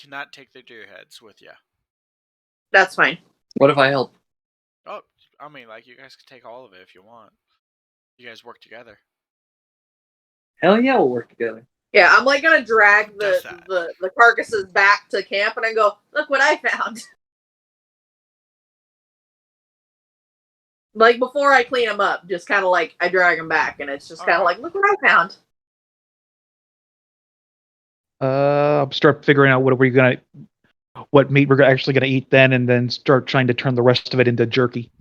cannot take the deer heads with you. That's fine. What if I help? Oh, I mean, like, you guys can take all of it if you want. You guys work together. Hell yeah, we'll work together. Yeah, I'm like gonna drag Does the carcasses back to camp, and I go, look what I found. Like before I clean them up, just kind of like I drag them back, and it's just kind of like, look what I found. Start figuring out what meat we're actually gonna eat then, and then start trying to turn the rest of it into jerky.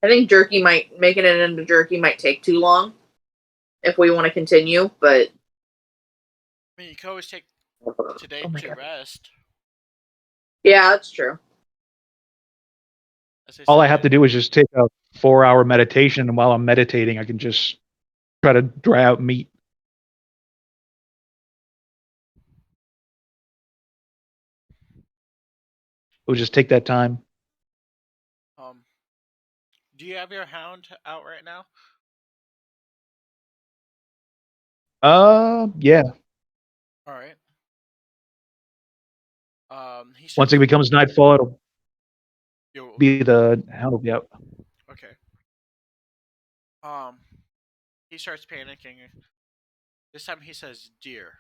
I think making it into jerky might take too long if we want to continue, but I mean, you can always take today to rest. Yeah, that's true. All I have to do is just take a 4-hour meditation, and while I'm meditating, I can just try to dry out meat. We'll just take that time. Do you have your hound out right now? Yeah. All right. Once it becomes nightfall, the hound will be out. Okay. He starts panicking. This time he says deer.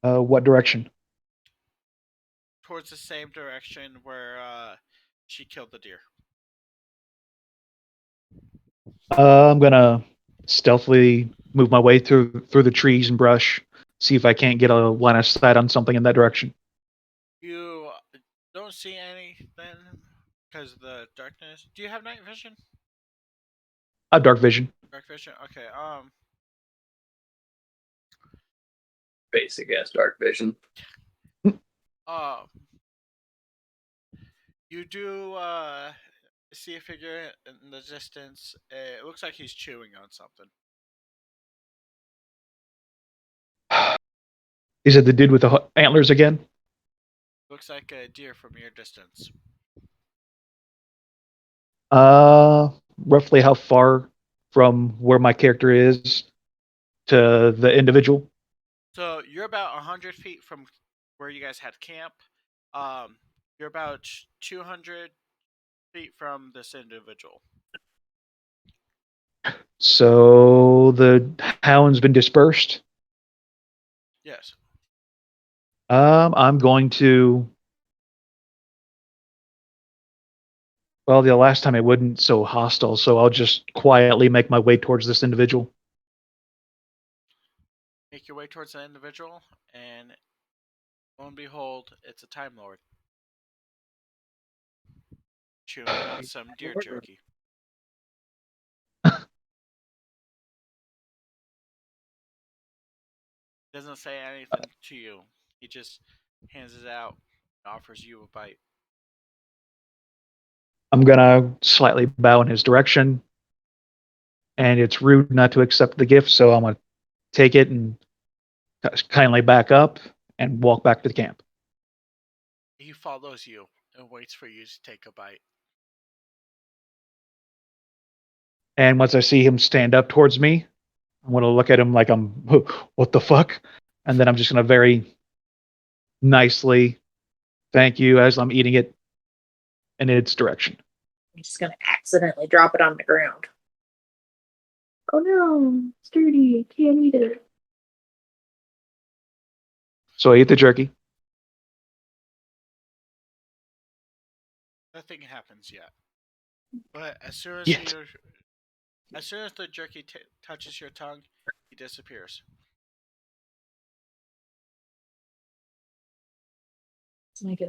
What direction? Towards the same direction where she killed the deer. I'm gonna stealthily move my way through the trees and brush, see if I can't get a line of sight on something in that direction. You don't see anything because of the darkness. Do you have night vision? I have dark vision. Dark vision. Okay. Basic ass dark vision. You do see a figure in the distance. It looks like he's chewing on something. Is it the dude with the antlers again? Looks like a deer from your distance. Roughly how far from where my character is to the individual? So you're about 100 feet from where you guys had camp. You're about 200 feet from this individual. So the hound's been dispersed? Yes. I'm going to. Well, the last time it wasn't so hostile, so I'll just quietly make my way towards this individual. Make your way towards the individual, and lo and behold, it's a Time Lord. Chewing on some deer jerky. Doesn't say anything to you. He just hands it out and offers you a bite. I'm gonna slightly bow in his direction, and it's rude not to accept the gift, so I'm gonna take it and kindly back up and walk back to the camp. He follows you and waits for you to take a bite. And once I see him stand up towards me, I'm gonna look at him like I'm, what the fuck? And then I'm just gonna very nicely thank you as I'm eating it in its direction. I'm just gonna accidentally drop it on the ground. Oh no, it's dirty. Can't eat it. So I eat the jerky. Nothing happens yet. But as soon as the jerky touches your tongue, he disappears.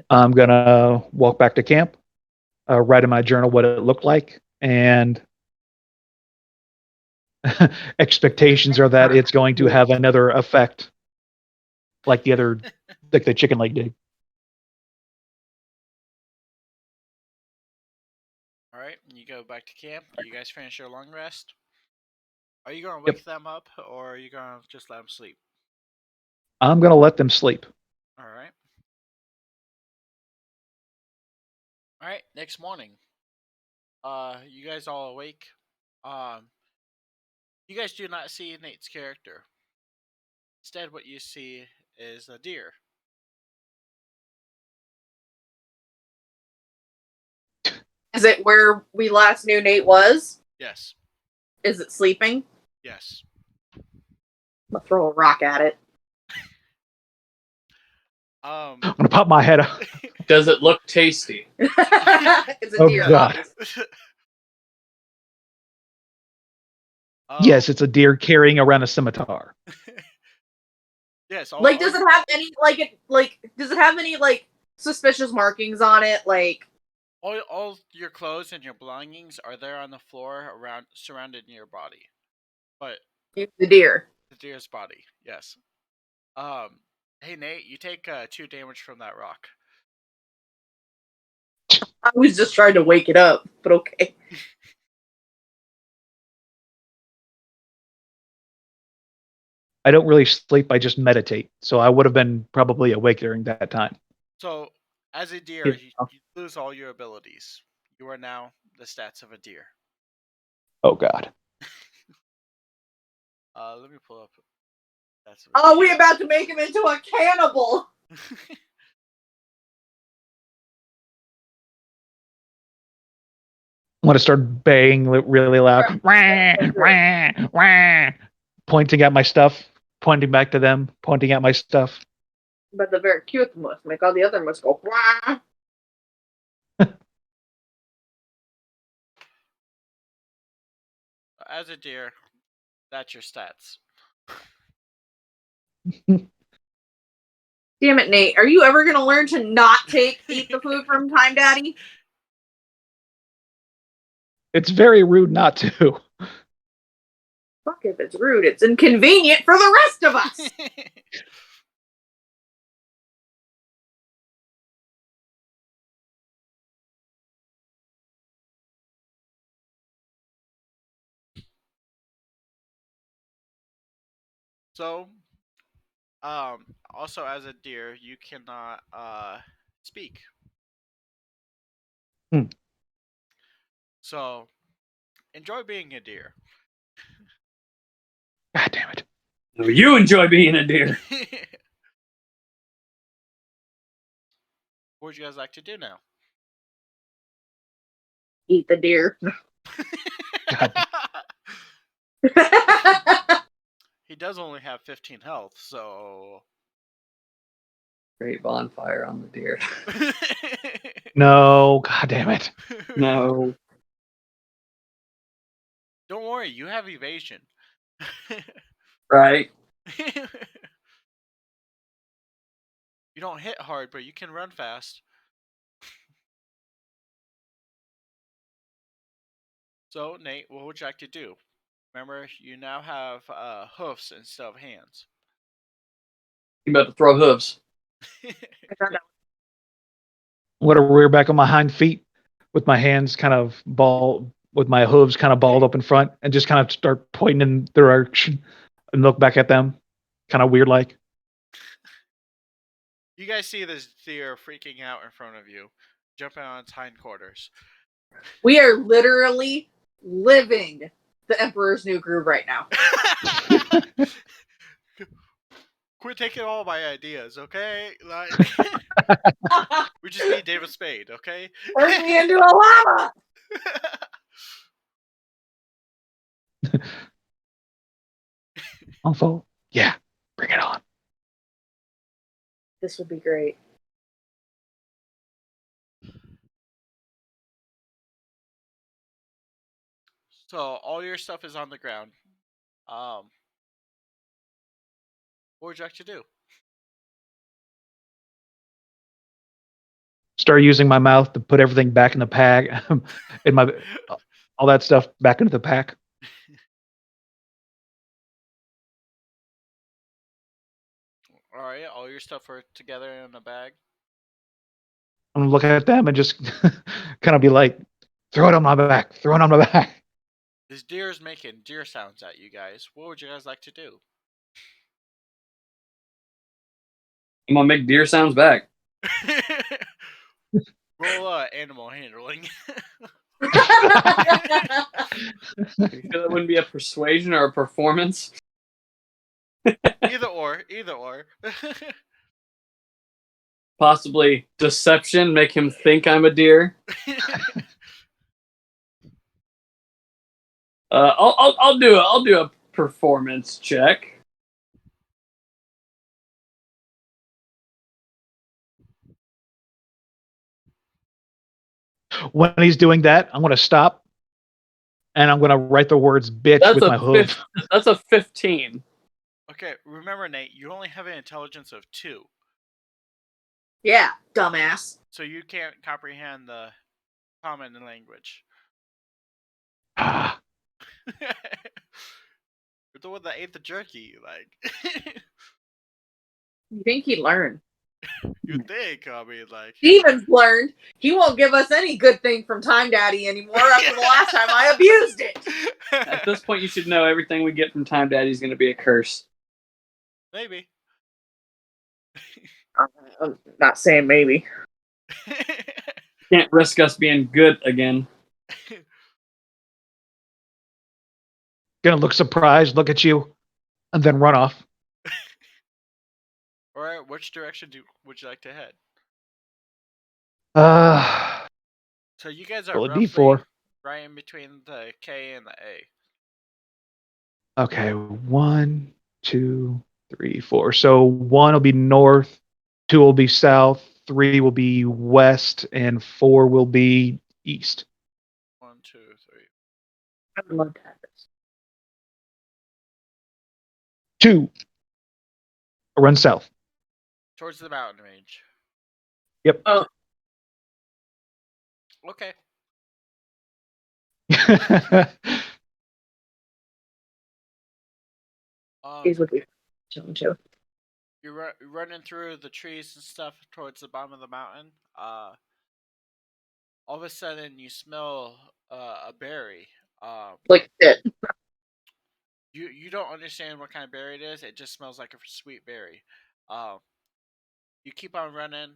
I'm gonna walk back to camp, write in my journal what it looked like, and expectations are that it's going to have another effect, like the chicken leg did. All right, you go back to camp. You guys finish your long rest. Are you gonna wake them up, or are you gonna just let them sleep? I'm gonna let them sleep. All right. All right. Next morning, you guys all awake. You guys do not see Nate's character. Instead, what you see is a deer. Is it where we last knew Nate was? Yes. Is it sleeping? Yes. I'm gonna throw a rock at it. I'm gonna pop my head up. Does it look tasty? It's a Oh, deer. God. obviously. Yes, it's a deer carrying around a scimitar. Yes. Like, does it have any does it have any suspicious markings on it? Like, all your clothes and your belongings are there on the floor around surrounding your body, but the deer. the deer's body. Yes. Hey Nate, you take 2 damage from that rock. I was just trying to wake it up, but okay. I don't really sleep, I just meditate. So I would have been probably awake during that time. So, as a deer, Yeah. you lose all your abilities. You are now the stats of a deer. Oh, God. Let me pull up. That's Oh, we about to make him into a cannibal. I'm going to start baying really loud. Wah, wah, wah. Pointing at my stuff, pointing back to them, pointing at my stuff. But the very cute must make all the other must go. Wah. As a deer, that's your stats. Damn it, Nate! Are you ever gonna learn to not eat the food from Time Daddy? It's very rude not to. Fuck if it's rude. It's inconvenient for the rest of us. So, also as a deer, you cannot speak. Hmm. So, enjoy being a deer. God damn it. No, you enjoy being a deer. What would you guys like to do now? Eat the deer. God. He does only have 15 health, so. Great bonfire on the deer. No, God damn it. No. Don't worry, you have evasion. Right? You don't hit hard, but you can run fast. So, Nate, what would you like to do? Remember, you now have hoofs instead of hands. You about to throw hooves. I'm going to rear back on my hind feet with my hands kind of ball, with my hooves kind of balled up in front, and just kind of start pointing in their direction and look back at them, kind of weird like. You guys see this deer freaking out in front of you, jumping on its hindquarters. We are literally living the Emperor's New Groove right now. Quit taking all my ideas, okay? Like, we just need David Spade, okay? Turn me into a llama. Unfold. Yeah, bring it on. This would be great. So all your stuff is on the ground. What would you like to do? Start using my mouth to put everything back in the pack, in my all that stuff back into the pack. All right, all your stuff are together in a bag. I'm gonna look at them and just kind of be like, throw it on my back, throw it on my back. This deer is making deer sounds at you guys. What would you guys like to do? I'm gonna make deer sounds back. Roll animal handling. You sure that wouldn't be a persuasion or a performance? Either or. Possibly deception, make him think I'm a deer. I'll do a performance check. When he's doing that, I'm going to stop and I'm going to write the words bitch That's with a my hoof. That's a 15. Okay, remember, Nate, you only have an intelligence of 2. Yeah, dumbass. So you can't comprehend the common language. Ah, You're the one that ate the jerky, like. You think he'd learn? You think, I mean, like. Steven's learned. He won't give us any good thing from Time Daddy anymore after the last time I abused it. At this point, you should know everything we get from Time Daddy is going to be a curse. Maybe. I'm not saying maybe. Can't risk us being good again. gonna look surprised, look at you, and then run off. Alright, which direction would you like to head? So you guys are Roll a roughly D4. right in between the K and the A. Okay, 1, 2, 3, 4. So 1 will be north, 2 will be south, 3 will be west, and 4 will be east. 1, 2, 3. I would love to have this. 2. Run south. Towards the mountain range. Yep. Oh. Okay. These would be chilling too. You're running through the trees and stuff towards the bottom of the mountain. All of a sudden, you smell a berry. Like it. You don't understand what kind of berry it is. It just smells like a sweet berry. You keep on running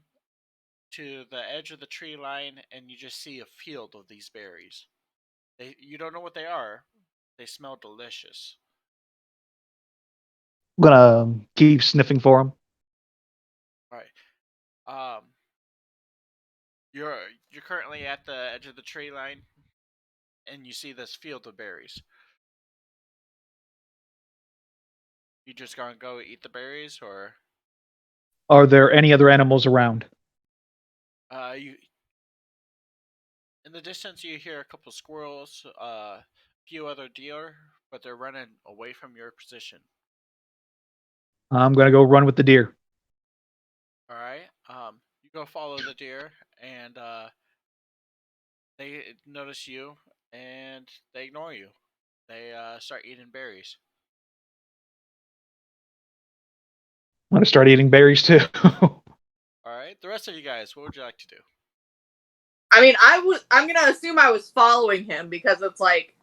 to the edge of the tree line, and you just see a field of these berries. You don't know what they are. They smell delicious. I'm gonna keep sniffing for him. All right. You're currently at the edge of the tree line, and you see this field of berries. You just gonna go eat the berries, or Are there any other animals around? you? In the distance, you hear a couple squirrels, a few other deer, but they're running away from your position. I'm gonna go run with the deer. All right. You go follow the deer, and they notice you, and they ignore you. They start eating berries. I'm gonna start eating berries too. All right. The rest of you guys, what would you like to do? I mean, I'm gonna assume I was following him because it's like,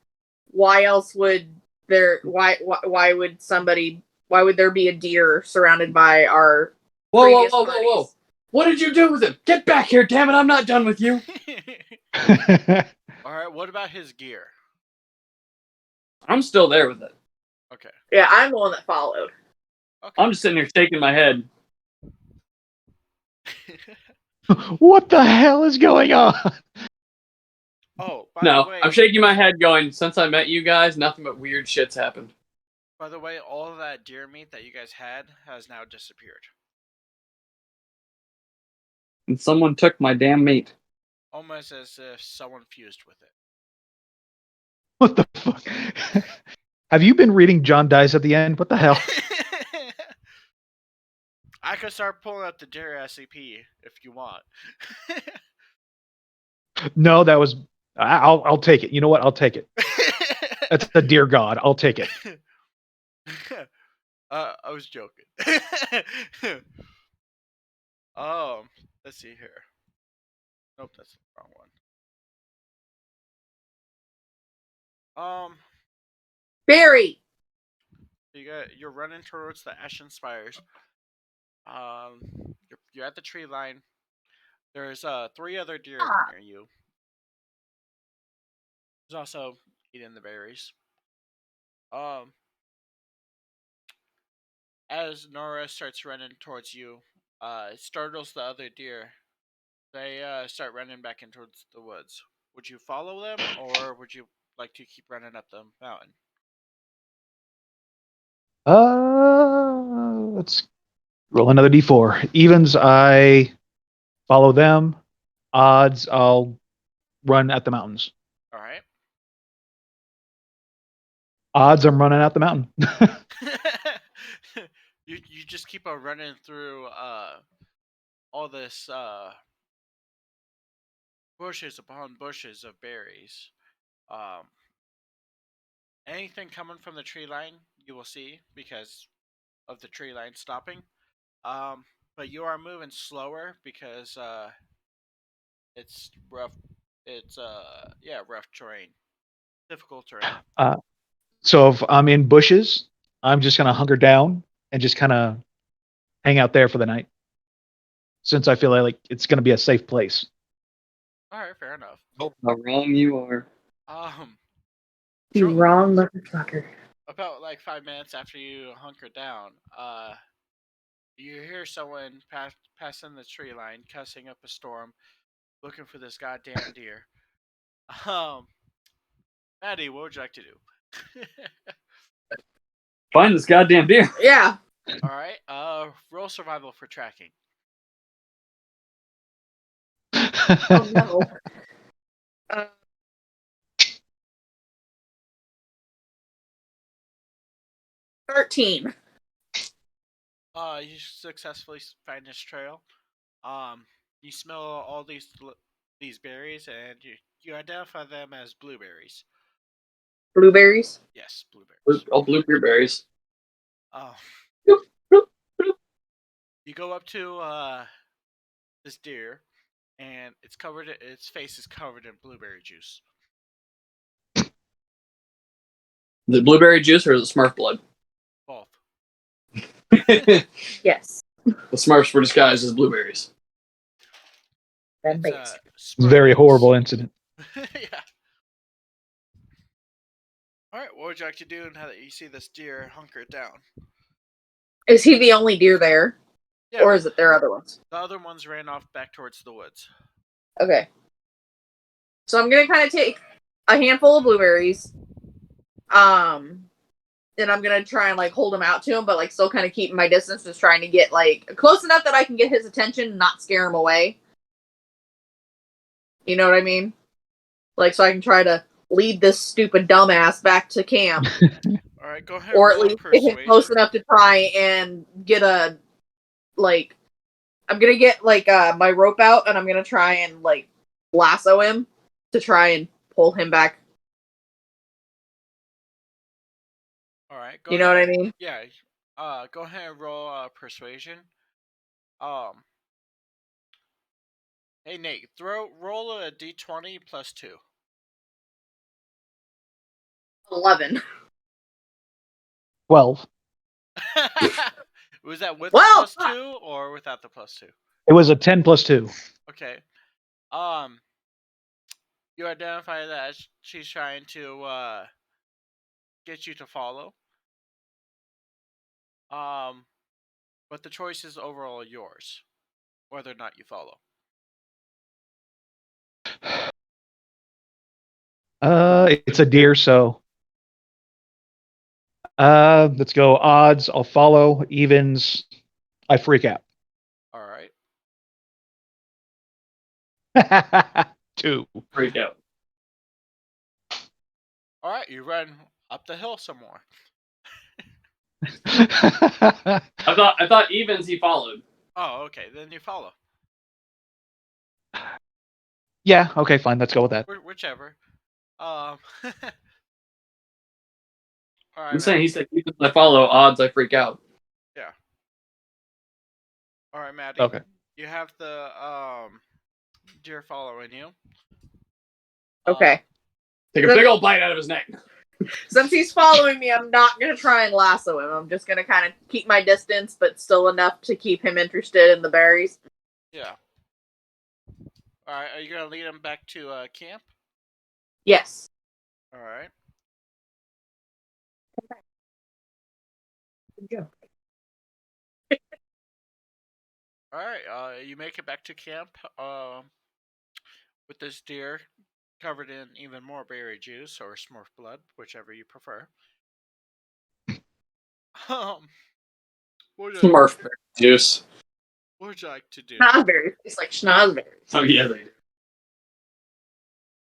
why else would there? Why would somebody? Why would there be a deer surrounded by our? Whoa! What did you do with him? Get back here, damn it! I'm not done with you. All right. What about his gear? I'm still there with it. Okay. Yeah, I'm the one that followed. Okay. I'm just sitting here shaking my head. What the hell is going on? Oh, by No, the way, I'm shaking my head going, since I met you guys, nothing but weird shit's happened. By the way, all of that deer meat that you guys had has now disappeared. And someone took my damn meat. Almost as if someone fused with it. What the fuck? Have you been reading John Dies at the End? What the hell? I could start pulling up the deer SCP if you want. No, that was. I'll take it. You know what? I'll take it. That's the dear God. I'll take it. I was joking. Let's see here. Nope, that's the wrong one. Barry. You're running towards the Ashen Spires. You're at the tree line. There's 3 other deer near you. He's also eating the berries. Um, as Nora starts running towards you, it startles the other deer. They start running back in towards the woods. Would you follow them, or would you like to keep running up the mountain? Let's roll another d4. Evens, I follow them. Odds, I'll run at the mountains. All right. Odds, I'm running out the mountain. You just keep on running through all this bushes upon bushes of berries. Um, anything coming from the tree line, you will see because of the tree line stopping. But you are moving slower because it's rough. It's rough terrain, difficult terrain. Uh, so if I'm in bushes, I'm just gonna hunker down and just kind of hang out there for the night, since I feel like it's gonna be a safe place. All right, fair enough. Oh, how wrong you are. Um, You shortly, wrong motherfucker. about like 5 minutes after you hunker down, you hear someone passing the tree line, cussing up a storm, looking for this goddamn deer. Um, Maddie, what would you like to do? Find this goddamn deer. Yeah. All right. Roll survival for tracking. Oh no. 13. You successfully find this trail. You smell all these berries, and you identify them as blueberries. Blueberries. Yes, blueberries. Oh, blueberry berries. Um, Bloop, bloop, bloop. you go up to this deer, and its face is covered in blueberry juice. Is it blueberry juice or is it Smurf blood? Both. The Yes. Smurfs were disguised as blueberries. That It's base. Very Smurfs. horrible incident. Yeah. All right. What would you like to do now that you see this deer hunkered down? Is he the only deer there? Yeah. Or is it there are other ones? The other ones ran off back towards the woods. Okay. So I'm gonna kind of take a handful of blueberries. And I'm gonna try and like hold him out to him, but like still kind of keeping my distance, just trying to get like close enough that I can get his attention, not scare him away. You know what I mean? Like so I can try to lead this stupid dumbass back to camp, All right. Go ahead. or at Roll a least get him close persuasion. enough to try and get a like. I'm gonna get like my rope out, and I'm gonna try and like lasso him to try and pull him back. All right. Go You know ahead. what I mean? Yeah. Go ahead and roll persuasion. Um. Hey Nate, roll a d20 plus 2. 11. 12. Was that with Well, the plus 2 or without the plus 2? It was a 10 plus 2. Okay. You identify that she's trying to get you to follow. But the choice is overall yours, whether or not you follow. It's a deer, so let's go. Odds, I'll follow. Evens, I freak out. All right. 2. Freak out. All right. You run up the hill some more. I thought evens he followed. Oh, okay. Then you follow. Yeah, okay, fine. Let's go with that. Whichever. All right. I'm saying he said evens I follow, odds I freak out. Yeah. All right, Maddie. Okay. You have the deer following you. Okay. Take a big old bite out of his neck. Since he's following me, I'm not gonna try and lasso him. I'm just gonna kind of keep my distance, but still enough to keep him interested in the berries. Yeah. All right. Are you gonna lead him back to camp? Yes. All right. Good job. All right. You make it back to camp. With this deer covered in even more berry juice or smurf blood, whichever you prefer. Um, what would you, Smurf juice. what would you like to do? Schnozberries. It's like schnozberries. Oh yeah, they do.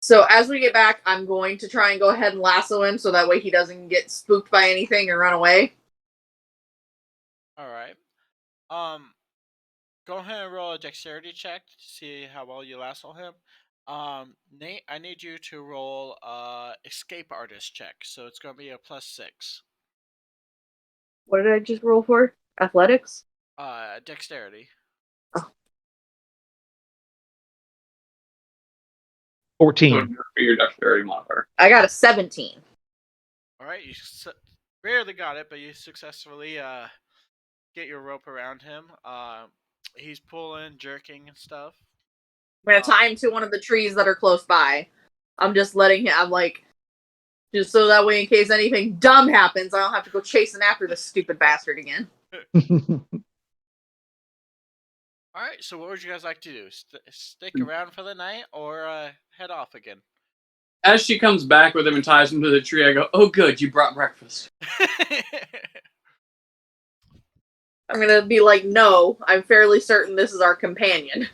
So as we get back, I'm going to try and go ahead and lasso him so that way he doesn't get spooked by anything and run away. All right. Um, go ahead and roll a dexterity check to see how well you lasso him. Nate, I need you to roll escape artist check. So it's gonna be a +6. What did I just roll for? Athletics? Dexterity. 14. For your dexterity modifier. I got a 17. All right, you barely got it, but you successfully get your rope around him. He's pulling, jerking, and stuff. I'm gonna tie him to one of the trees that are close by. I'm just letting him. I'm like, just so that way, in case anything dumb happens, I don't have to go chasing after this stupid bastard again. All right, so what would you guys like to do? Stick around for the night or head off again? As she comes back with him and ties him to the tree, I go, "Oh, good, you brought breakfast." I'm gonna be like, no, I'm fairly certain this is our companion.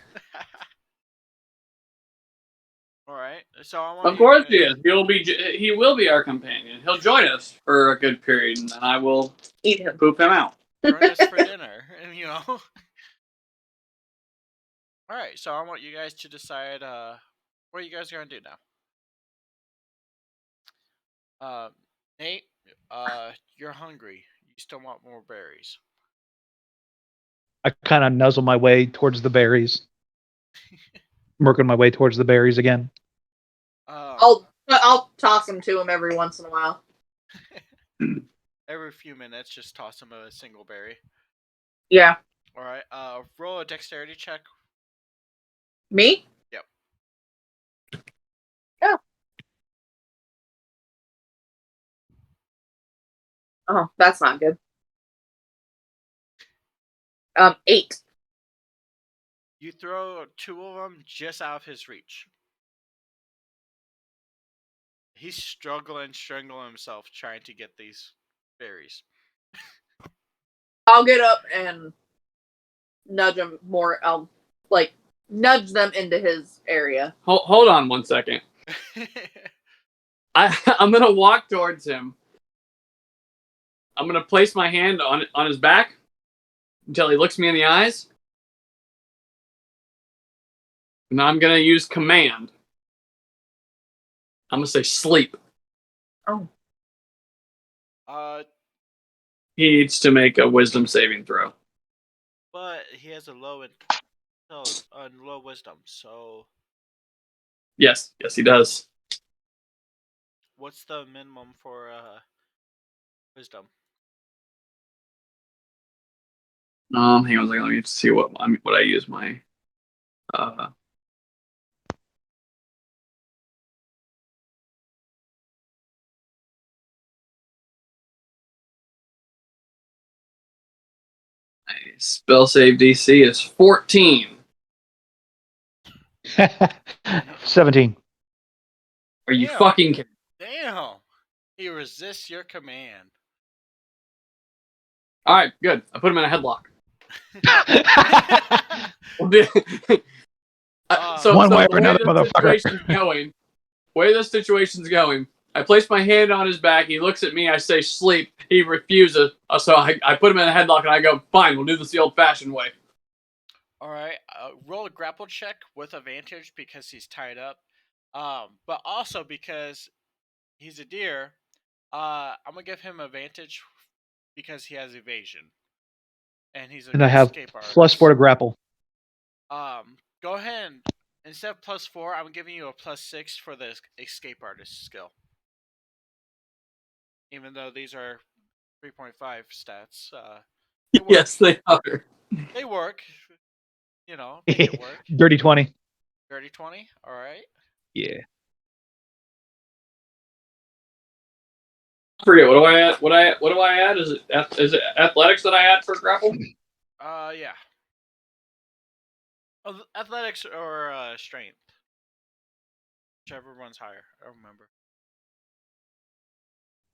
All right, so I want Of course he is. He will be our companion. He'll join us for a good period, and then I will Eat him. poop him out. join us for dinner, and you know. All right, so I want you guys to decide what you guys are gonna do now. Nate, you're hungry. You still want more berries. I kind of nuzzle my way towards the berries. Working my way towards the berries again. I'll toss him to him every once in a while. Every few minutes, just toss him a single berry. Yeah. All right. Roll a dexterity check. Me? Yep. Oh. Oh, that's not good. 8. You throw 2 of them just out of his reach. He's strangling himself trying to get these berries. I'll get up and nudge him more. I'll nudge them into his area. Hold on one second. I'm gonna walk towards him. I'm gonna place my hand on his back until he looks me in the eyes. And I'm gonna use command. I'm gonna say sleep. Oh. He needs to make a wisdom saving throw. But he has a low low wisdom. So Yes, he does. what's the minimum for wisdom? Hang on a second. Let me see what I use my. My spell save DC is 14. 17. Are you Damn. fucking kidding? Damn! He resists your command. All right, good. I put him in a headlock. One way or another, motherfucker. Way the situation's going. I place my hand on his back. He looks at me. I say sleep. He refuses. So I put him in a headlock and I go, fine, we'll do this the old-fashioned way. All right. Roll a grapple check with advantage because he's tied up. But also because he's a deer, I'm gonna give him advantage because he has evasion, and he's a And I have escape artist. +4 to grapple. Go ahead and instead of +4, I'm giving you a +6 for the escape artist skill. Even though these are 3.5 stats, Yes, they are. They work. You know, make it work. Dirty 20. Dirty 20. All right. Yeah. forget, what do I add? What do I add? Is it athletics that I add for grapple? Yeah. Athletics or strength, whichever one's higher. I don't remember.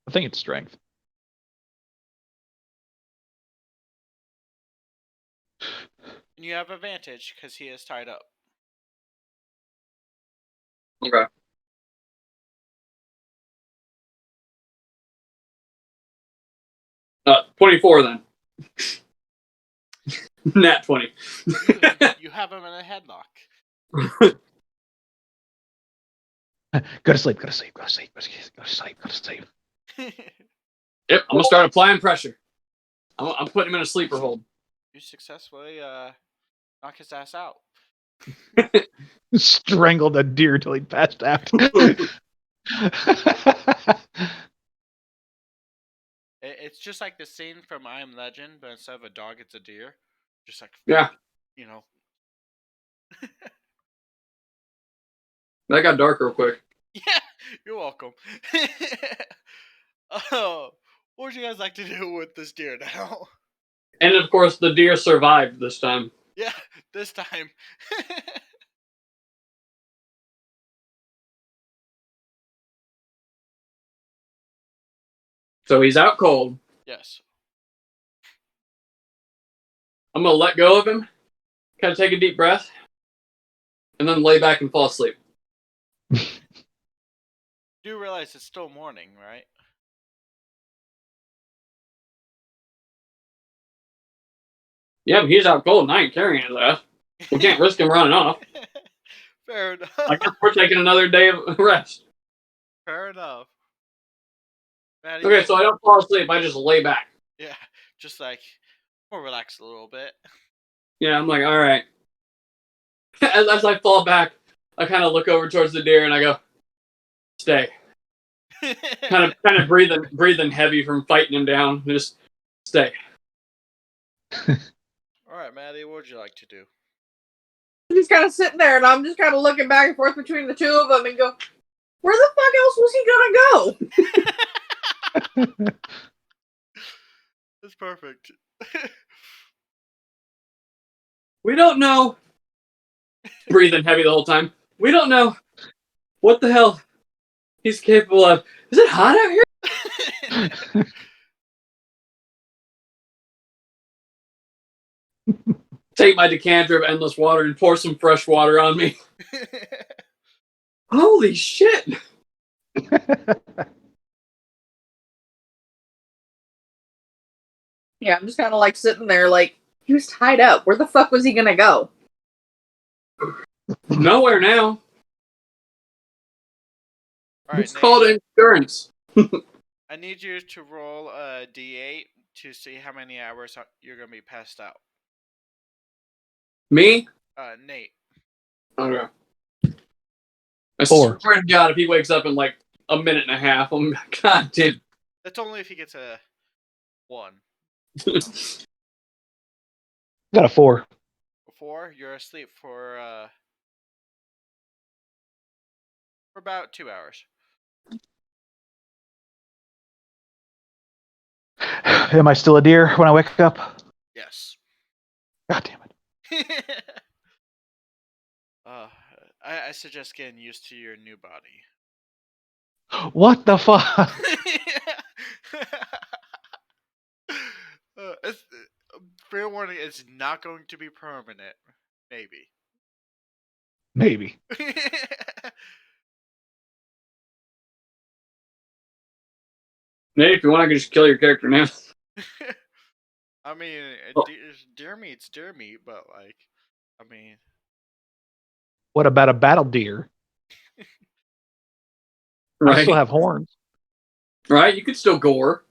I think it's strength. And you have advantage because he is tied up. Okay. Uh, 24 then. Nat 20. You have him in a headlock. Go to sleep. Go to sleep. Go to sleep. Go to sleep. Go to sleep. Go to sleep. Yep, I'm gonna start applying pressure. I'm putting him in a sleeper hold. You successfully knock his ass out. Strangled a deer till he passed out. It's just like the scene from I Am Legend, but instead of a dog, it's a deer. Just like, Yeah, you know. that got dark real quick. Yeah, you're welcome. Oh, what would you guys like to do with this deer now? And of course, the deer survived this time. Yeah, this time. So he's out cold. Yes. I'm gonna let go of him, kind of take a deep breath, and then lay back and fall asleep. You do realize it's still morning, right? Yeah, but he's out cold and I ain't carrying his ass. We can't risk him running off. Fair enough. I guess we're taking another day of rest. Fair enough. Maddie, Okay, so I don't fall asleep, I just lay back. yeah, just like more relax a little bit. Yeah, I'm like, all right. As I fall back, I kind of look over towards the deer and I go, stay. Kind of breathing heavy from fighting him down. Just stay. All right, Maddie, what would you like to do? I'm just kind of sitting there, and I'm just kind of looking back and forth between the two of them, and go, "Where the fuck else was he gonna go?" That's perfect. We don't know. Breathing heavy the whole time. We don't know what the hell he's capable of. Is it hot out here? Take my decanter of endless water and pour some fresh water on me. Holy shit! Yeah, I'm just kind of like sitting there, like, he was tied up. Where the fuck was he gonna go? Nowhere now. All right, It's called insurance. I need you to roll a d8 to see how many hours you're gonna be passed out. Me? Nate. Okay. I 4. swear to God, if he wakes up in like a minute and a half, I'm God damn. That's only if he gets a 1. Got a 4. 4, you're asleep for about 2 hours. Am I still a deer when I wake up? Yes. God damn it. I suggest getting used to your new body. What the fuck? Fair warning, it's not going to be permanent. Maybe. Maybe. Nate, if you want, I can just kill your character now. I mean, Oh. deer meat's deer meat, but like, I mean, What about a battle deer? Right. I still have horns. Right? You could still gore.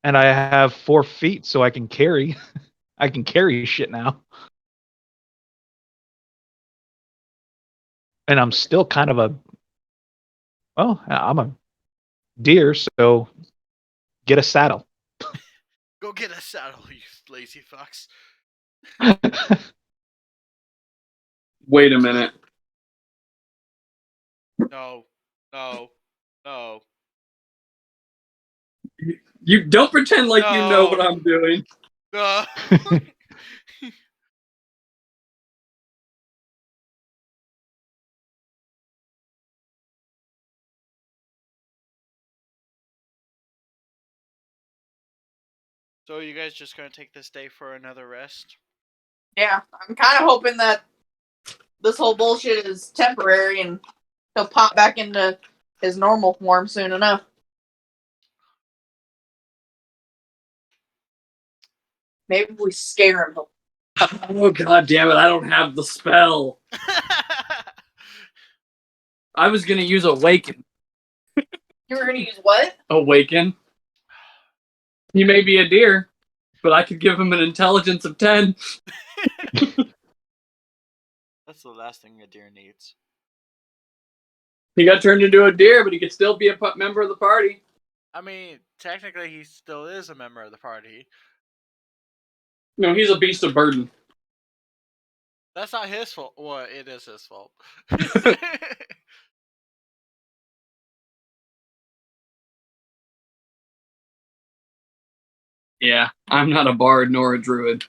And I have 4 feet, so I can carry. I can carry shit now. And I'm still kind of a. Well, I'm a deer, so get a saddle. go get a saddle, you lazy fucks. Wait a minute. No, no, no. You don't pretend like you know what No. I'm doing. No. So you guys just gonna take this day for another rest? Yeah, I'm kind of hoping that this whole bullshit is temporary and he'll pop back into his normal form soon enough. Maybe if we scare him. Oh god damn it! I don't have the spell. I was gonna use Awaken. You were gonna use what? Awaken. He may be a deer, but I could give him an intelligence of 10. That's the last thing a deer needs. He got turned into a deer, but he could still be a member of the party. I mean, technically, he still is a member of the party. No, he's a beast of burden. That's not his fault. Well, it is his fault. Yeah, I'm not a bard nor a druid.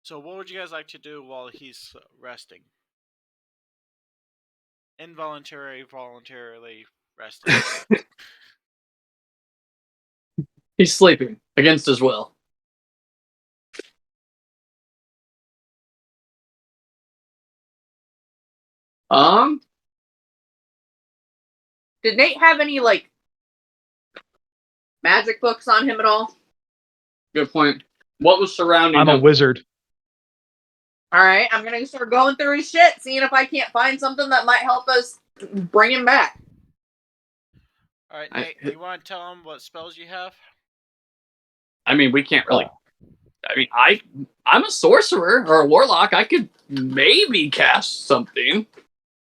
So, what would you guys like to do while he's resting? Voluntarily resting. He's sleeping against his will. Did Nate have any like magic books on him at all? Good point. What was surrounding I'm him? a wizard. All right, I'm gonna start going through his shit, seeing if I can't find something that might help us bring him back. All right, Nate, you want to tell him what spells you have? I mean, we can't really. I mean, I'm a sorcerer or a warlock. I could maybe cast something.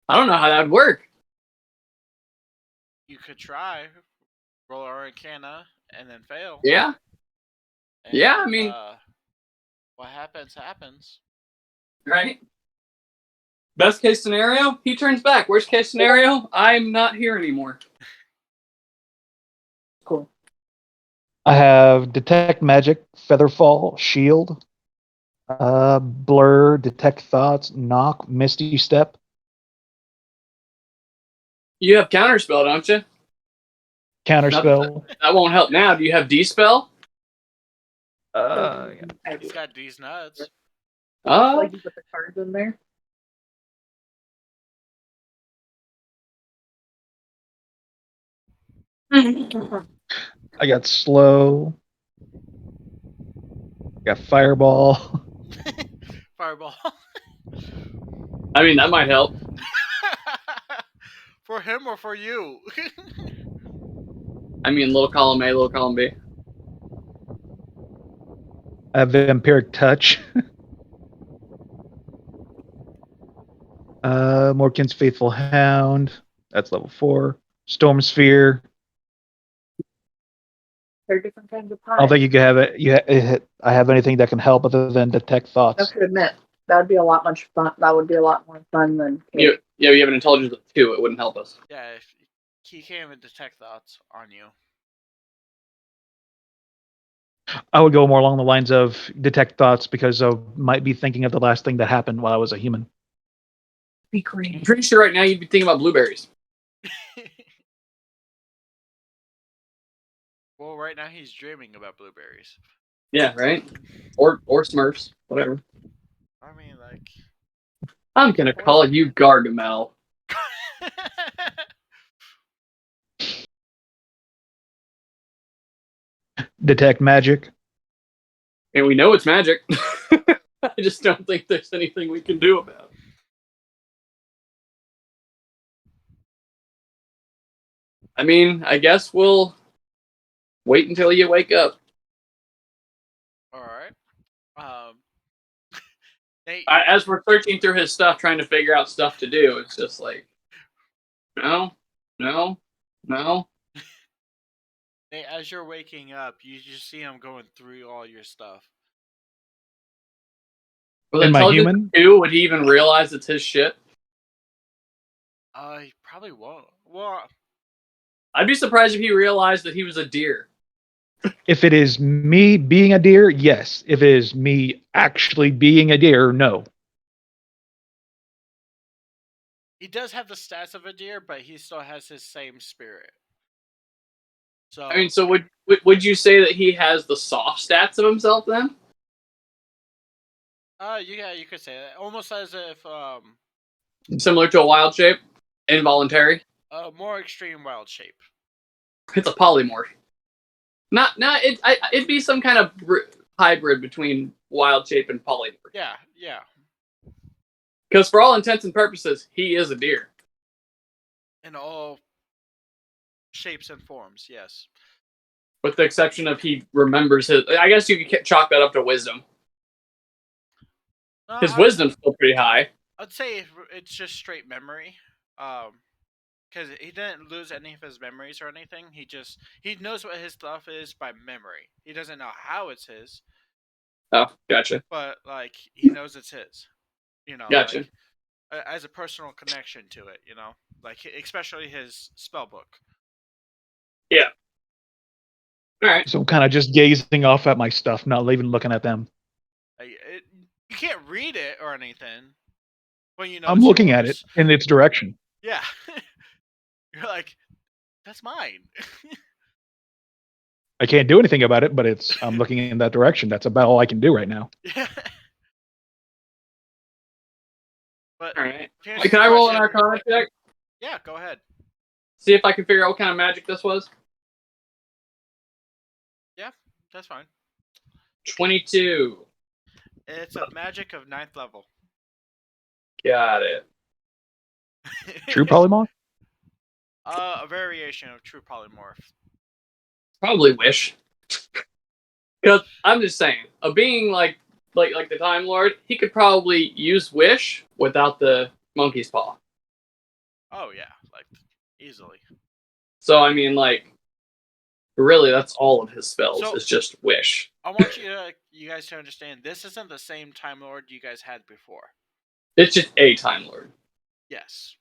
I don't know how that'd work. You could try. Roll Arcana and then fail. Yeah. And, Yeah, I mean, what happens, happens. right? Best case scenario, he turns back. Worst case scenario, I'm not here anymore. Cool. I have Detect Magic, Featherfall, Shield, Blur, Detect Thoughts, Knock, Misty Step. You have Counterspell, don't you? Counterspell. That won't help now. Do you have D-Spell? He's got these nuts. Like you put the cards in there. I got Slow. Got Fireball. Fireball. I mean, that might help. For him or for you? I mean, little column A, little column B. I have Vampiric Touch. Morkin's Faithful Hound. That's level 4. Storm Sphere. They're different kinds of pies. I don't think you can have it. I have anything that can help other than Detect I Thoughts. have to admit, that would be a lot much fun. That would be a lot more fun than. Yeah, we have an intelligence of 2. It wouldn't help us. Yeah, if he can't even detect thoughts on you. I would go more along the lines of Detect Thoughts because I might be thinking of the last thing that happened while I was a human. Be great. I'm pretty sure right now you'd be thinking about blueberries. Well, right now he's dreaming about blueberries. Yeah, right? Or Smurfs, whatever. I mean, like... I'm gonna call you Gargamel. Detect Magic. And we know it's magic. I just don't think there's anything we can do about it. I mean, I guess we'll wait until you wake up. Alright. Nate, As we're searching through his stuff, trying to figure out stuff to do, it's just like, no. Nate, as you're waking up, you just see him going through all your stuff. With Am I intelligence human? 2, would he even realize it's his shit? He probably won't. Well, I'd be surprised if he realized that he was a deer. If it is me being a deer, yes. If it is me actually being a deer, no. he does have the stats of a deer, but he still has his same spirit. So I mean, so would you say that he has the soft stats of himself then? yeah, you could say that. Almost as if Similar to a wild shape? Involuntary? more extreme wild shape. It's a polymorph. It'd be some kind of hybrid between wild shape and polymorph. Yeah, yeah. Because for all intents and purposes, he is a deer. In all shapes and forms, yes. With the exception of he remembers his. I guess you could chalk that up to wisdom. His wisdom's still pretty high. I'd say it's just straight memory. Because he didn't lose any of his memories or anything. He knows what his stuff is by memory. He doesn't know how it's his, Oh, gotcha. but like he knows it's his. Gotcha. Like as a personal connection to it. Like especially his spell book. Yeah. All right. So I'm kind of just gazing off at my stuff, not even looking at them. You can't read it or anything, but I'm looking at it in its direction. Yeah. You're like, that's mine. I can't do anything about it, but I'm looking in that direction. That's about all I can do right now. Yeah. But all right. Can I roll an Arcana check? Yeah, go ahead. See if I can figure out what kind of magic this was. Yeah, that's fine. 22. It's a magic of 9th level. Got it. True polymorph? A variation of true polymorph. Probably wish. Because I'm just saying, a being like the Time Lord, he could probably use wish without the monkey's paw. Oh yeah, like easily. So I mean, like, really, that's all of his spells is just wish. I want you guys to understand, this isn't the same Time Lord you guys had before. It's just a Time Lord. Yes.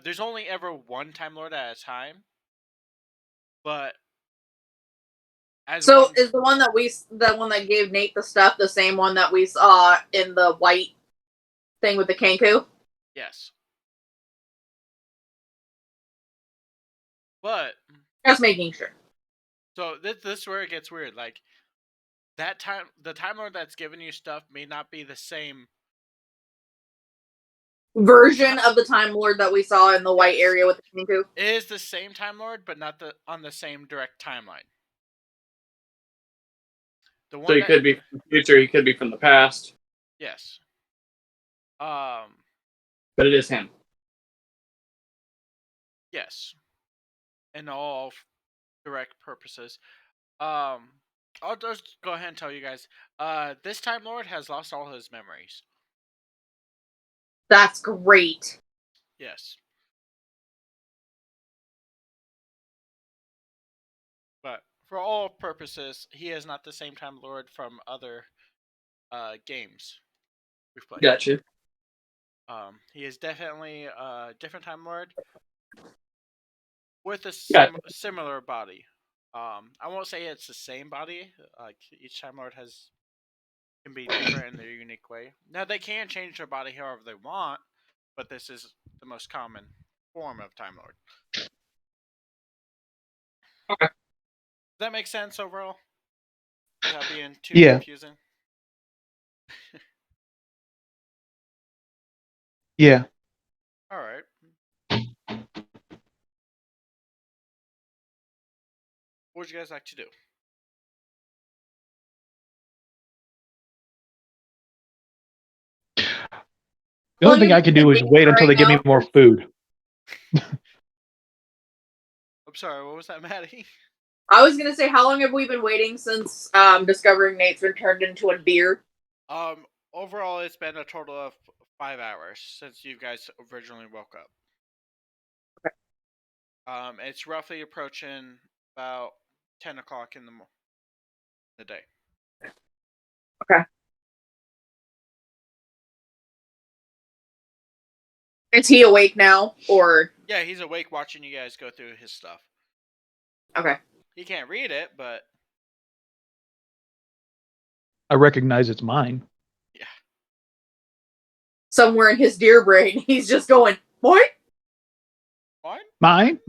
There's only ever one Time Lord at a time, but is the one that gave Nate the stuff the same one that we saw in the white thing with the Kingboo? Yes. But just making sure. So this is where it gets weird. Like the Time Lord that's giving you stuff may not be the same version of the Time Lord that we saw in the white area with the Kingboo. It is the same Time Lord, but not on the same direct timeline. So he could be from the future, he could be from the past. Yes. But it is him. Yes. In all direct purposes. I'll just go ahead and tell you guys. This Time Lord has lost all his memories. That's great. Yes. But for all purposes, he is not the same Time Lord from other games we've played. Gotcha. He is definitely a different Time Lord with a similar body. I won't say it's the same body. Like each Time Lord can be different in their unique way. Now they can change their body however they want, but this is the most common form of Time Lord. Okay. Does that make sense overall? Without being too confusing? Yeah. Alright. What would you guys like to do? The only thing I can do is wait until they give me more food. I'm sorry, what was that, Maddie? I was gonna say, how long have we been waiting since discovering Nate's been turned into a deer? Overall, it's been a total of 5 hours since you guys originally woke up. Okay. It's roughly approaching about 10 o'clock in the day. Okay. Is he awake now, or Yeah, he's awake watching you guys go through his stuff. okay? He can't read it, but I recognize it's mine. yeah. Somewhere in his deer brain, he's just going, "What? What? Mine.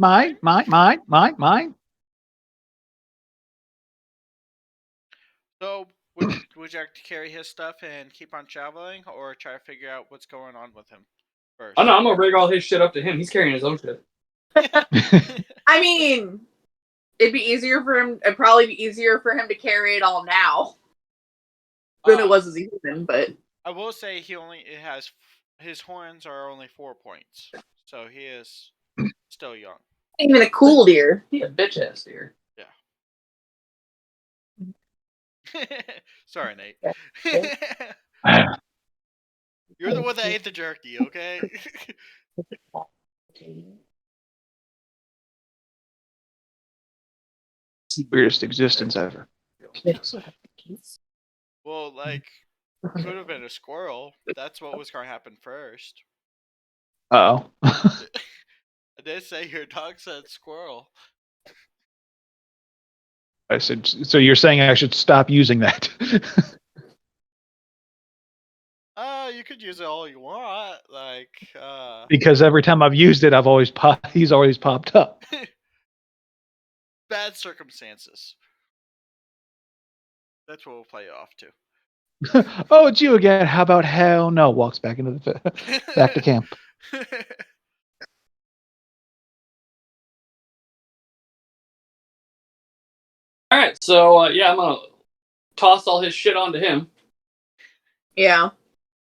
So, would you like to carry his stuff and keep on traveling, or try to figure out what's going on with him first? Oh no, I'm gonna bring all his shit up to him. He's carrying his own shit. I mean, it'd be easier for him. It'd probably be easier for him to carry it all now than it was as a human. But I will say his horns are only 4 points, so he is still young. even a cool deer. He a bitch ass deer. Sorry, Nate. You're the one that ate the jerky, okay? Weirdest existence ever. Well, like, could have been a squirrel. That's what was going to happen first. Oh. I did say your dog said squirrel. I said, so you're saying I should stop using that? You could use it all you want. Like, Because every time I've used it, he's always popped up. bad circumstances. That's what we'll play it off to. Oh, it's you again. How about hell no? Walks back into the back to camp. All right, so yeah, I'm gonna toss all his shit onto him, Yeah.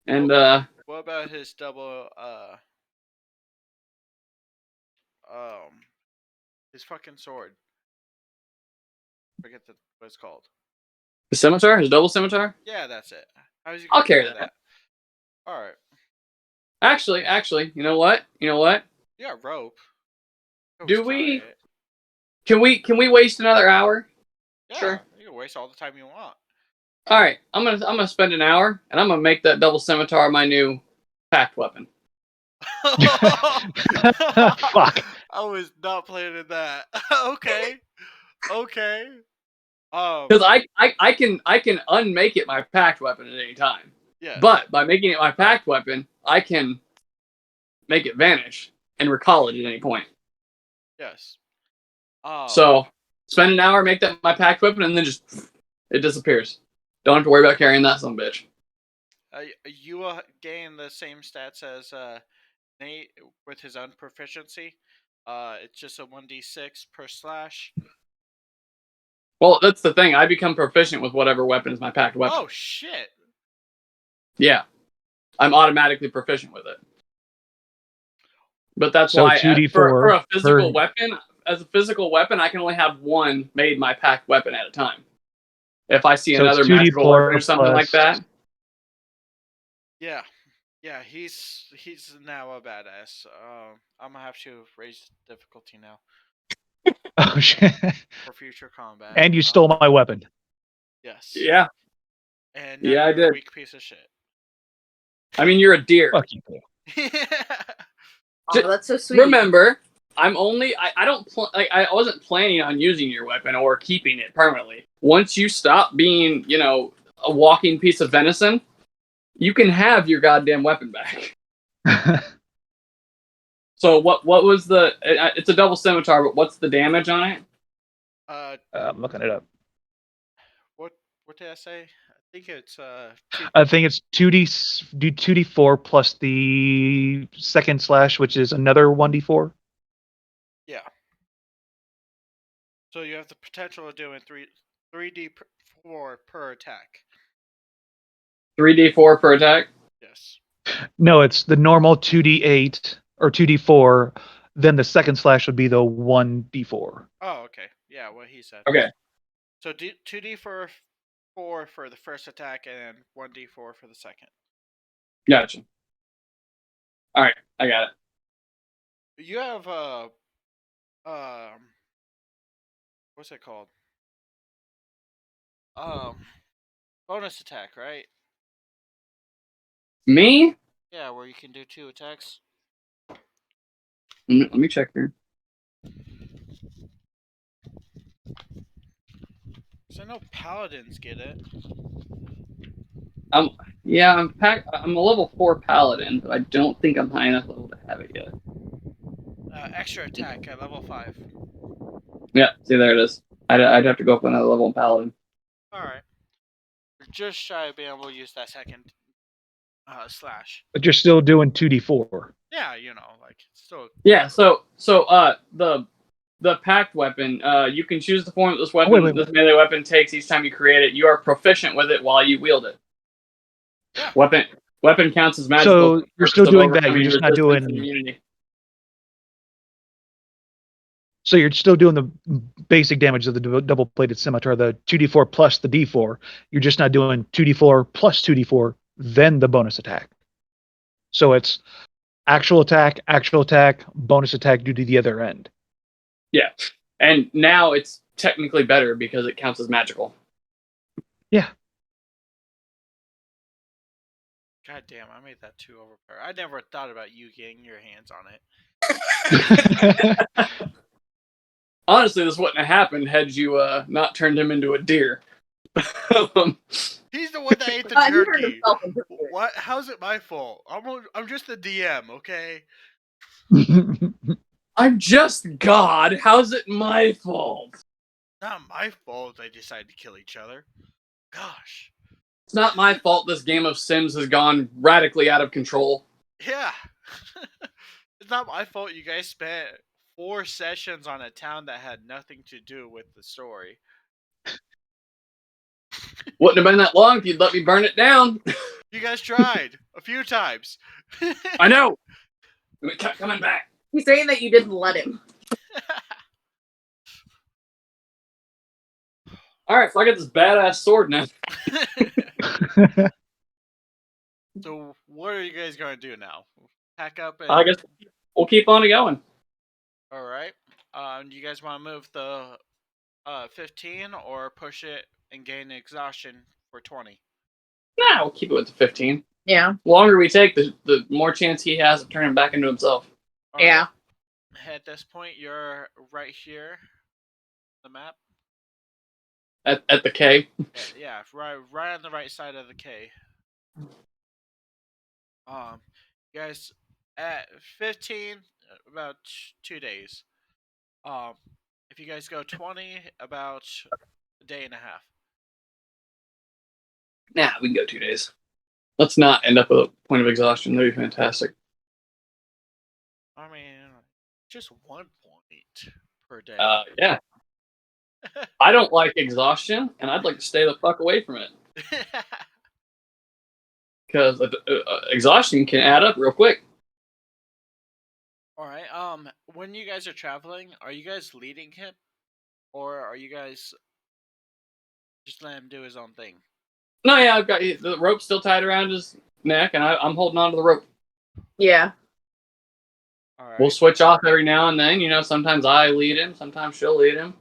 and What about his double, his fucking sword? Forget what it's called. the scimitar, his double scimitar. Yeah, that's it. How's you I'll gonna carry that. All right. Actually, you know what? You got rope. Do Always we- tie it. Can we waste another hour? Yeah, Sure. you can waste all the time you want. All right, I'm gonna spend an hour, and I'm gonna make that double scimitar my new packed weapon. Fuck. I was not planning that. Okay. Because I can unmake it my packed weapon at any time. Yes. But by making it my packed weapon, I can make it vanish and recall it at any point. Yes. So spend an hour, make that my packed weapon, and then just it disappears. Don't have to worry about carrying that son of a bitch. You will gain the same stats as Nate with his unproficiency. It's just a 1d6 per slash. Well, that's the thing. I become proficient with whatever weapon is my packed weapon. Oh shit! Yeah, I'm automatically proficient with it. But that's So why 2d4 for a physical per- weapon, as a physical weapon, I can only have one made my packed weapon at a time. If I see So it's another 2d4 magical weapon or something like plus- that. Yeah, he's now a badass. I'm gonna have to raise difficulty now Oh shit! for future combat. And you stole my weapon. Yes. Yeah. And Yeah, now I you're a did. weak piece of shit. I mean, you're a deer. Fuck you. Oh, that's so sweet. Remember, I'm only I wasn't planning on using your weapon or keeping it permanently. Once you stop being, a walking piece of venison, you can have your goddamn weapon back. So what was the? It's a double scimitar, but what's the damage on it? I'm looking it up. What did I say? I think it's I think it's 2d4 plus the second slash, which is another 1d4. Yeah. So you have the potential of doing 3d4 per attack. 3d4 per attack. Yes. No, it's the normal 2d8 or 2d4. Then the second slash would be the 1d4. Oh, okay. Yeah, what he said. Okay. So 2d for 4 for the first attack and 1d4 for the second. Gotcha. All right, I got it. You have what's it called? Bonus attack, right? Me? Yeah, where you can do 2 attacks. Let me check here. So I know paladins get it. I'm a level 4 paladin, but I don't think I'm high enough level to have it yet. Extra attack at level 5. Yeah, see, there it is. I'd have to go up another level in paladin. Alright. Just shy of being able to use that second slash. But you're still doing 2d4. Yeah, you know, like still. Yeah, so the packed weapon, you can choose the form that this weapon, wait. this melee weapon takes each time you create it. You are proficient with it while you wield it. Yeah. Weapon counts as magical. So you're still doing that. You're overcoming just not resistance and doing. immunity. So you're still doing the basic damage of the double-bladed scimitar, the 2d4 plus the d4. You're just not doing 2d4 plus 2d4, then the bonus attack. So it's actual attack, bonus attack due to the other end. Yeah, and now it's technically better because it counts as magical. Yeah. God damn, I made that too overpowered. I never thought about you getting your hands on it. Honestly, this wouldn't have happened had you not turned him into a deer. He's the one that ate the He turned turkey. himself into a deer. What? How's it my fault? I'm just the DM, okay? I'm just God. How's it my fault? Not my fault they decided to kill each other. Gosh. It's not my fault this game of Sims has gone radically out of control. Yeah. It's not my fault you guys spent 4 sessions on a town that had nothing to do with the story. Wouldn't have been that long if you'd let me burn it down. You guys tried a few times. I know. We kept coming back. He's saying that you didn't let him. All right, so I got this badass sword now. So what are you guys going to do now? Pack up and... I guess we'll keep on going. Alright. Do you guys want to move the 15 or push it and gain exhaustion for 20? Nah, we'll keep it with the 15. Yeah. The longer we take, the more chance he has of turning back into himself. Alright. Yeah. At this point, you're right here. The map. At the K. Yeah, right on the right side of the K. You guys at 15, about 2 days. If you guys go 20, about a day and a half. Nah, we can go 2 days. Let's not end up with a point of exhaustion. That'd be fantastic. I mean, just 1 point per day. Yeah. I don't like exhaustion, and I'd like to stay the fuck away from it. Because exhaustion can add up real quick. Alright, when you guys are traveling, are you guys leading him? Or are you guys just letting him do his own thing? No, yeah, I've got the rope still tied around his neck, and I'm holding on to the rope. Yeah. Alright. We'll switch off every now and then. You know, sometimes I lead him, sometimes she'll lead him.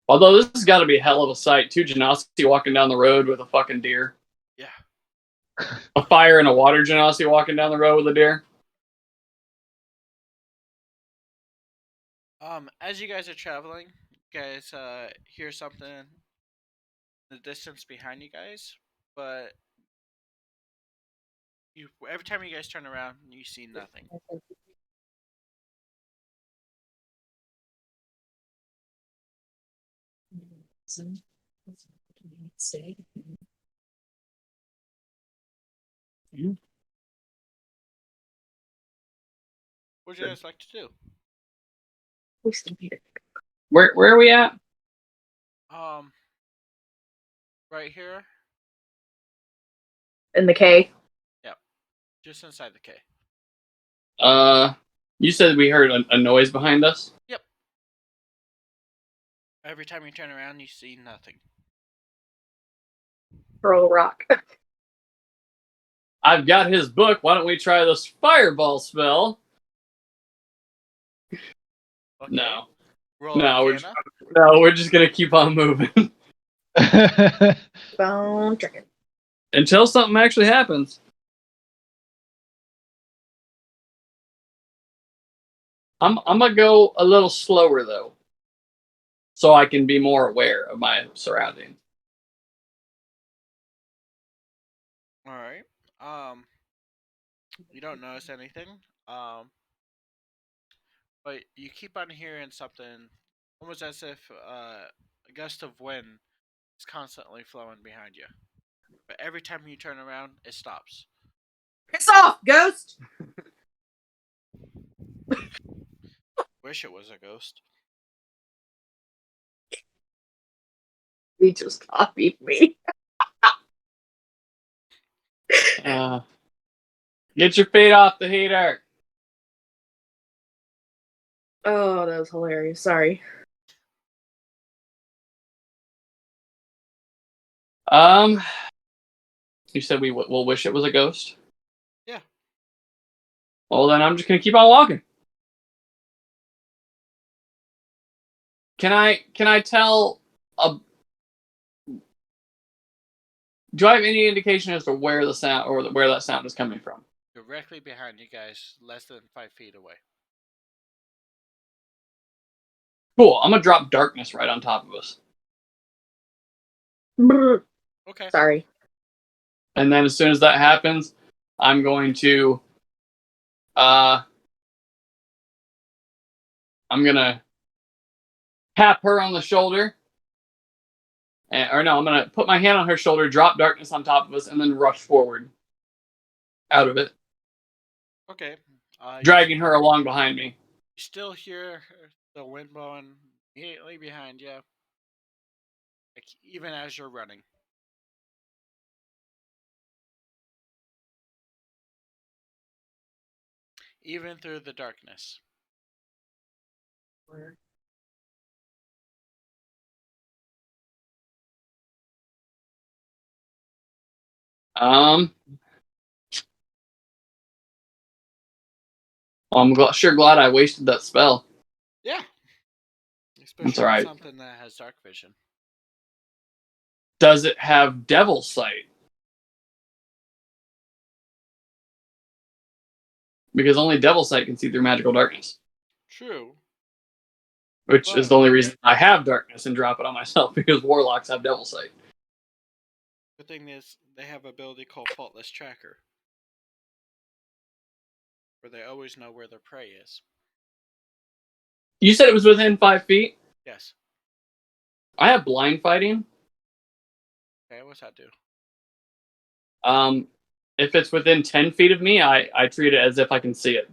Although this has got to be a hell of a sight. 2 Genasi walking down the road with a fucking deer. Yeah. A fire and a water Genasi walking down the road with a deer. As you guys are traveling, you guys hear something in the distance behind you guys, but every time you guys turn around, you see nothing. What would you guys like to do? Where are we at? Right here, In the K. just inside the K. You said we heard a noise behind us? Yep. Every time you turn around, you see nothing. Throw a rock. I've got his book. Why don't we try this fireball spell? Okay. No. Roll No, Arcana. we're just gonna keep on moving Bone chicken. until something actually happens. I'm gonna go a little slower though, so I can be more aware of my surroundings. All right. You don't notice anything. Um, but you keep on hearing something, almost as if a gust of wind is constantly flowing behind you. But every time you turn around, it stops. Piss off, ghost! Wish it was a ghost. He just copied me. Get your feet off the heater. Oh, that was hilarious. Sorry. You said we'll wish it was a ghost. Yeah. Well, then I'm just gonna keep on walking. Can I tell a? Do I have any indication as to where the sound or where that sound is coming from? Directly behind you guys, less than 5 feet away. Cool. I'm gonna drop darkness right on top of us, Okay. Sorry. and then as soon as that happens, I'm going to I'm gonna tap her on the shoulder, or no, I'm gonna put my hand on her shoulder, drop darkness on top of us, and then rush forward out of it, Okay. dragging her along behind me. You still hear the wind blowing immediately behind you, like even as you're running. Even through the darkness. I'm sure glad I wasted that spell. Yeah. That's Especially all on right. something that has dark vision. Does it have devil sight? Because only devil sight can see through magical darkness. True. Which is the only reason I have darkness and drop it on myself, because warlocks have devil sight. The thing is, they have an ability called Faultless Tracker, where they always know where their prey is. You said it was within 5 feet? Yes. I have blind fighting. Okay, what's that do? If it's within 10 feet of me, I treat it as if I can see it.